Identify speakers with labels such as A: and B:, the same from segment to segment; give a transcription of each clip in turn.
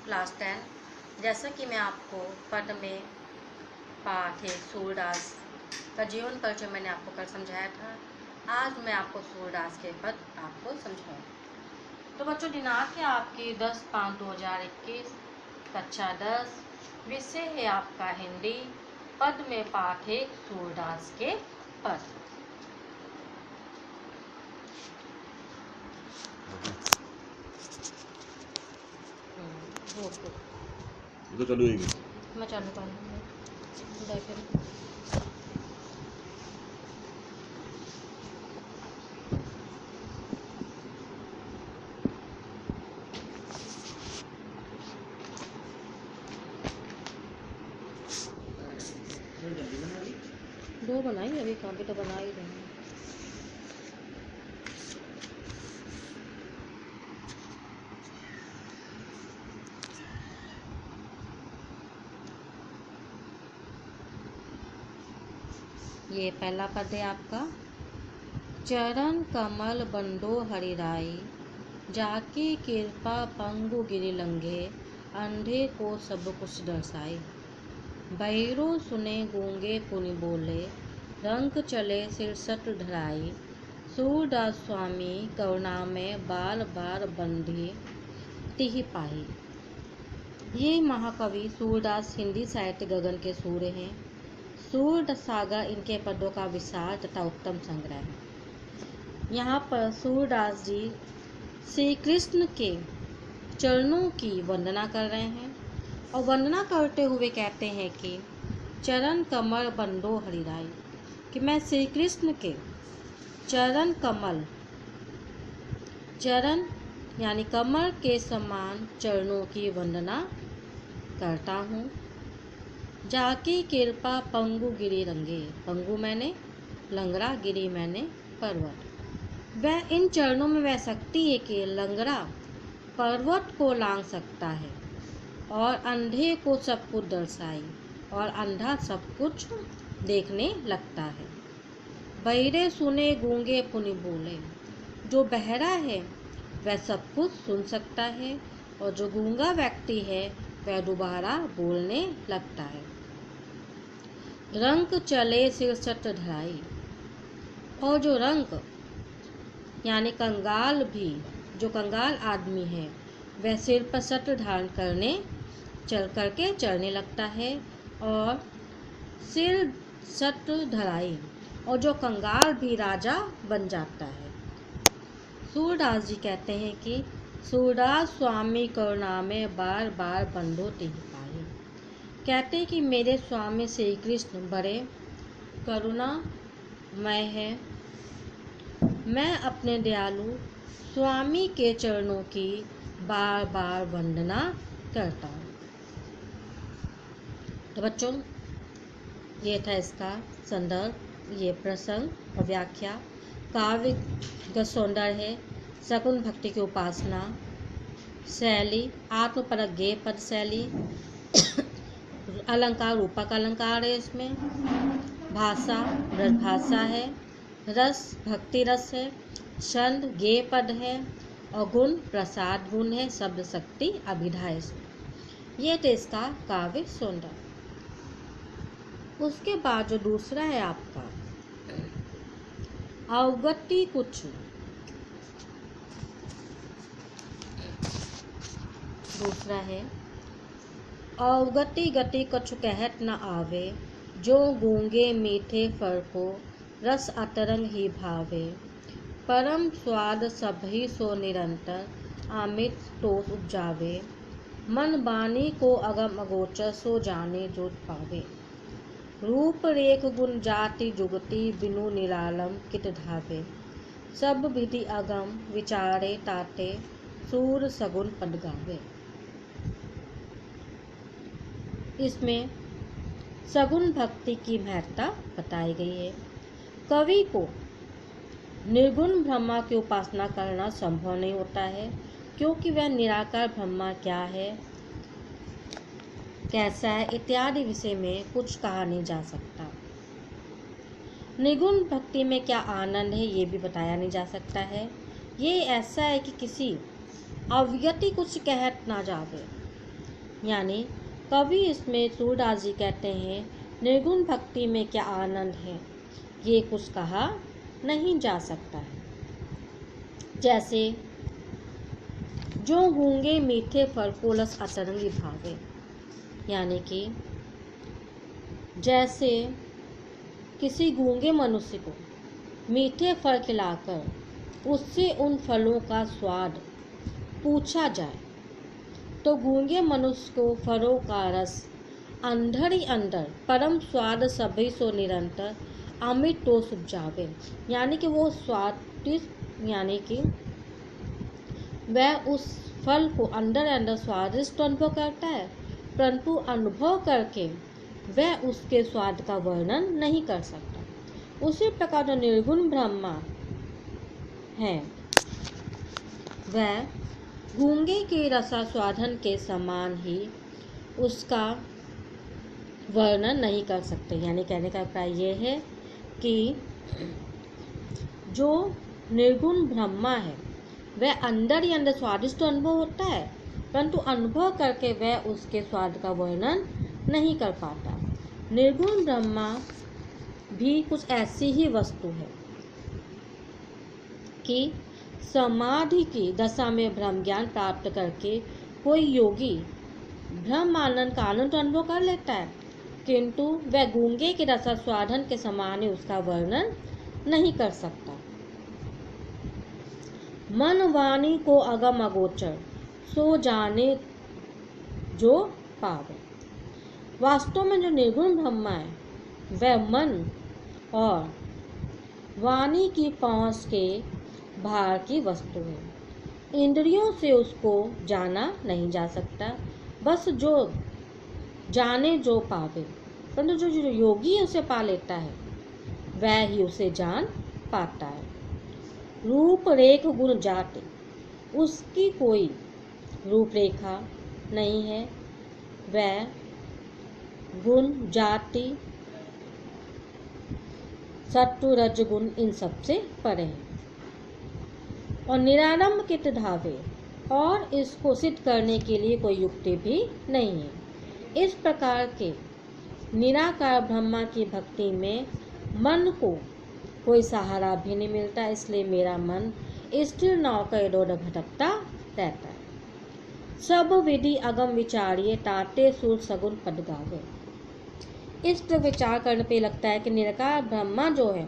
A: Class 10। जैसा कि मैं आपको पद में पाठ एक सूरदास का जीवन परिचय मैंने आपको कल समझाया था। आज मैं आपको सूरदास के पद आपको समझाऊँ। तो बच्चों, दिनांक है आपकी 10/5/2021, कक्षा 10, विषय है आपका हिंदी। पद में पाठ एक सूरदास के पद।
B: तो चालू है
A: मैं चालू कर लूँगी। देखें, दो बनाई अभी, काफी तो बना ही रहे हैं। ये पहला पद है आपका। चरण कमल बंडो हरिराई, जाके कृपा पंगु गिरि लंघे, अंधे को सब कुछ दर्शाई। बहिरो सुने गूंगे पुनि बोले, रंग चले सिरसट धराई। सूरदास स्वामी करुणा में बार बार बंधी तिहि पाही। ये महाकवि सूरदास हिंदी साहित्य गगन के सूर्य हैं। सूर सागर इनके पदों का विशाल तथा उत्तम संग्रह है। यहाँ पर सूरदास जी श्री कृष्ण के चरणों की वंदना कर रहे हैं और वंदना करते हुए कहते हैं कि चरण कमल बंडो हरिराई, कि मैं श्री कृष्ण के चरण कमल, चरण यानी कमल के समान चरणों की वंदना करता हूँ। जाकी कृपा पंगु गिरि रंगे, पंगु मैंने लंगड़ा, गिरी मैंने पर्वत। वह इन चरणों में वह शक्ति है कि लंगड़ा पर्वत को लांघ सकता है और अंधे को सब कुछ दर्शाई और अंधा सब कुछ देखने लगता है। बहिरे सुने गूंगे पुनि बोले, जो बहरा है वह सब कुछ सुन सकता है और जो गूंगा व्यक्ति है वह दोबारा बोलने लगता है। रंग चले सिरसट धराई, और जो रंग यानी कंगाल भी, जो कंगाल आदमी है वह सिर पर सट धारण करने चल करके चलने लगता है और सिर सट धराई, और जो कंगाल भी राजा बन जाता है। सूरदास जी कहते हैं कि सूरदास स्वामी करुणा में बार बार बंधो तिहि पाही। कहते कि मेरे स्वामी श्री कृष्ण बड़े करुणामय है। मैं अपने दयालु स्वामी के चरणों की बार बार वंदना करता हूँ। तो बच्चों, ये था इसका संदर्भ, ये प्रसंग और व्याख्या। काव्य का सौंदर्य है, सगुण भक्ति की उपासना, शैली आत्मपरक गेय पद शैली, अलंकार रूपक अलंकार है इसमें, भाषा ब्रजभाषा है, रस भक्ति रस है, छंद गेय पद है और गुण प्रसाद गुण है, शब्द शक्ति अभिधा है इसमें। ये तो इसका काव्य सौंदर्य। उसके बाद जो दूसरा है आपका अवगति कुछ, दूसरा है अवगति गति कछु कहत न आवे, जो गूंगे मीठे फर को रस अतरंग ही भावे। परम स्वाद सभी सो निरंतर, आमित तोष उपजावे। मन बानी को अगम अगोचर, सो जाने जो पावे। रूप रेख गुण जाति जुगति, बिनु निरालम कित धावे। सब विधि अगम विचारे ताते, सूर सगुन पद गावे। इसमें सगुण भक्ति की महत्ता बताई गई है। कवि को निर्गुण ब्रह्मा की उपासना करना संभव नहीं होता है, क्योंकि वह निराकार ब्रह्मा क्या है, कैसा है इत्यादि विषय में कुछ कहा नहीं जा सकता। निर्गुण भक्ति में क्या आनंद है ये भी बताया नहीं जा सकता है। ये ऐसा है कि किसी अवगति कुछ कहत ना जावे, यानी कवि इसमें सूरदास जी कहते हैं निर्गुण भक्ति में क्या आनंद है, ये कुछ कहा नहीं जा सकता है। जैसे जो गूंगे मीठे फल को रस अतरंगी भावे, यानी कि जैसे किसी गूंगे मनुष्य को मीठे फल खिलाकर उससे उन फलों का स्वाद पूछा जाए तो गूंगे मनुष्य को फलों का रस अंदर ही अंदर परम स्वाद सभी सो निरंतर अमित तो सुझावे, यानी कि वो स्वादिष्ट, यानी कि वह उस फल को अंदर अंदर स्वादिष्ट अनुभव करता है, परंतु अनुभव करके वह उसके स्वाद का वर्णन नहीं कर सकता। उसी प्रकार जो निर्गुण ब्रह्मा है वह गूंगे के रसास्वादन के समान ही उसका वर्णन नहीं कर सकते। यानी कहने का अभिप्राय ये है कि जो निर्गुण ब्रह्मा है वह अंदर ही अंदर स्वादिष्ट अनुभव होता है, परंतु अनुभव करके वह उसके स्वाद का वर्णन नहीं कर पाता। निर्गुण ब्रह्मा भी कुछ ऐसी ही वस्तु है कि समाधि की दशा में ब्रह्म ज्ञान प्राप्त करके कोई योगी ब्रह्म आनंद का आनंद अनुभव कर लेता है, किंतु वह गूंगे के रसास्वादन के समान ही उसका वर्णन नहीं कर सकता। मन वाणी को अगम अगोचर सो जाने जो पावे, वास्तव में जो निर्गुण ब्रह्मा है वह मन और वाणी की पहुँच के बाहर की वस्तु है। इंद्रियों से उसको जाना नहीं जा सकता, बस जो जाने जो पावे, परंतु जो योगी उसे पा लेता है वह ही उसे जान पाता है। रूप रेख गुण जाति, उसकी कोई रूपरेखा नहीं है, वह गुण जाति सत्व रजगुण इन सब से परे है और निरारंभ कित धावे, और इसको सिद्ध करने के लिए कोई युक्ति भी नहीं है। इस प्रकार के निराकार ब्रह्मा की भक्ति में मन को कोई सहारा भी नहीं मिलता, इसलिए मेरा मन स्थिर नाव का इधर भटकता रहता है। सब विधि अगम विचारिये ताते सुर सगुन पद गावे, इस पर विचार करने पे लगता है कि निराकार ब्रह्मा जो है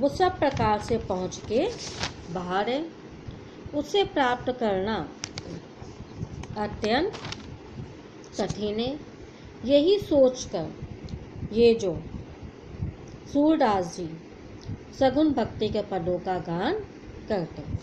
A: वो सब प्रकार से पहुँच के बाहर है, उसे प्राप्त करना अत्यंत कठिन है। यही सोचकर ये जो सूरदास जी सगुन भक्ति के पदों का गान करते हैं।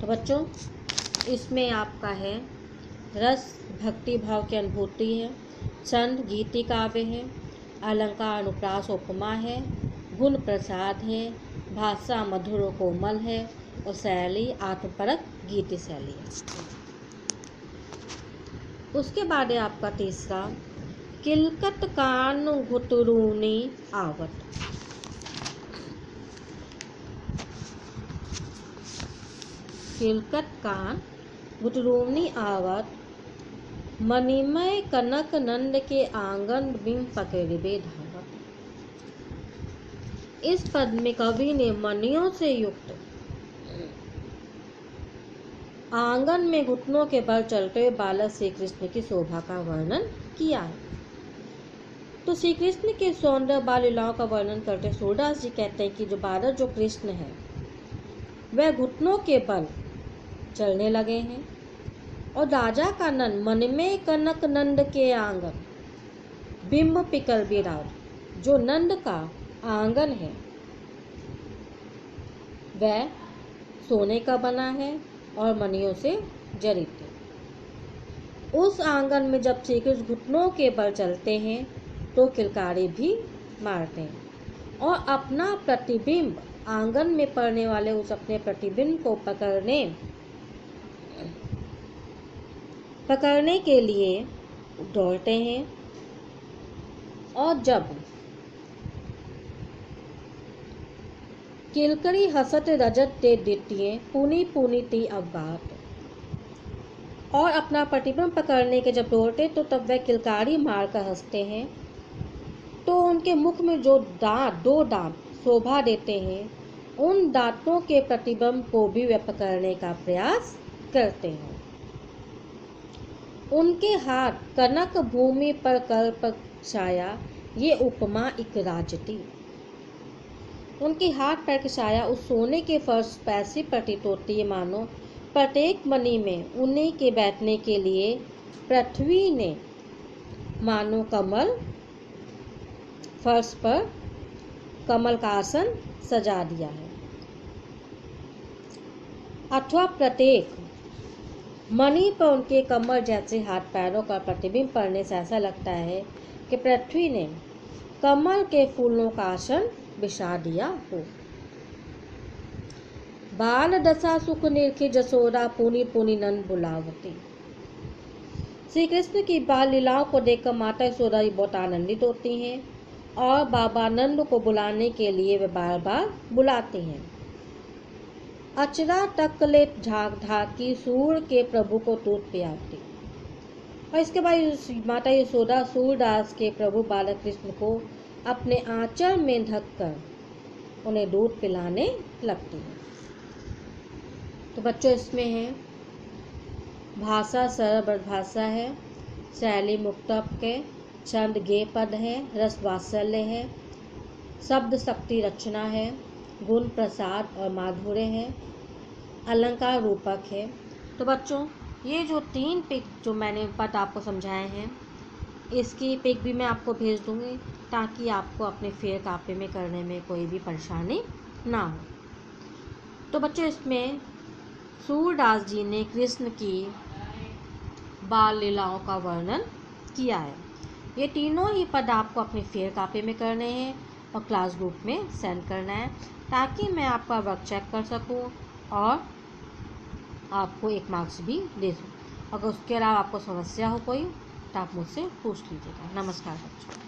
A: तो बच्चों, इसमें आपका है रस भक्ति भाव की अनुभूति है, छंद गीति काव्य है, अलंकार अनुप्रास उपमा है, गुण प्रसाद है, भाषा मधुर कोमल है और शैली आत्मपरक गीति शैली है। उसके बाद है आपका तीसरा किलकत कान घुतरूनी आवत। किलकत कान घुतरूनी आवत, मणिमय कनक नंद के आंगन बिंब पकड़बे धावत। इस पद में कवि ने मणियों से युक्त आंगन में घुटनों के बल चलते हुए बालक श्री कृष्ण की शोभा का वर्णन किया है। तो श्री कृष्ण के सौंदर्य बाल लीलाओं का वर्णन करते सूरदास जी कहते हैं कि जो बालक जो कृष्ण है वह घुटनों के बल चलने लगे हैं और राजा का नंद मन में कनक नंद के आंगन बिंब पिकल बिराज, जो नंद का आंगन है वह सोने का बना है और मणियों से जड़ित है। उस आंगन में जब श्री कृष्ण घुटनों के बल चलते हैं तो किलकारी भी मारते हैं और अपना प्रतिबिंब आंगन में पड़ने वाले उस अपने प्रतिबिंब को पकड़ने के लिए दौड़ते हैं और जब किलकरी हसत रजत ते द्वितीय पुनी पुनी ती अवगात, और अपना प्रतिबिंब पकड़ने के जब दौड़ते तो तब वह किलकारी मारकर हंसते हैं। तो उनके मुख में जो दो दांत शोभा देते हैं, उन दांतों के प्रतिबिंब को भी वे पकड़ने का प्रयास करते हैं। उनके हाथ कनक भूमि पर कल्प छाया, ये उपमा एक राजती। उनके हाथ पैर की छाया उस सोने के फर्श पर ऐसी प्रतीत होती है मानो प्रत्येक मणि में उन्हीं के बैठने के लिए पृथ्वी ने मानो कमल फर्श पर कमल का आसन सजा दिया है, अथवा प्रत्येक मणि पर उनके कमल जैसे हाथ पैरों का प्रतिबिंब पड़ने से ऐसा लगता है कि पृथ्वी ने कमल के फूलों का आसन बिछा दिया हो। बाल दशा सुख निरखी जसोदा पुनि पुनि नंद बुलावती। श्री कृष्ण की बाल लीलाओं को देखकर माता यशोदा बहुत आनंदित होती हैं और बाबा नंद को बुलाने के लिए वे बार बार बुलाते हैं। अचरा तक ले झाक ढाकी सूर के प्रभु को दूध पियाती। और इसके बाद माता यशोदा सूरदास के प्रभु बालक कृष्ण को अपने आंचल में ढककर उन्हें दूध पिलाने लगती है। तो बच्चों इसमें है भाषा सरल भाषा है, शैली मुक्तक है, छंद गेय पद है, रस वात्सल्य है, शब्द शक्ति रचना है, गुण प्रसाद और माधुर्य है, अलंकार रूपक है। तो बच्चों ये जो 3 पिक जो मैंने पद आपको समझाए हैं, इसकी पिक भी मैं आपको भेज दूँगी ताकि आपको अपने फेयर कापी में करने में कोई भी परेशानी ना हो। तो बच्चों इसमें सूरदास जी ने कृष्ण की बाल लीलाओं का वर्णन किया है। ये तीनों ही पद आपको अपनी फेयर कापी में करने हैं और क्लास ग्रुप में सेंड करना है ताकि मैं आपका वर्क चेक कर सकूं और आपको 1 मार्क्स भी दे दूँ। अगर उसके अलावा आपको समस्या हो कोई तो आप मुझसे पूछ लीजिएगा। नमस्कार बच्चों।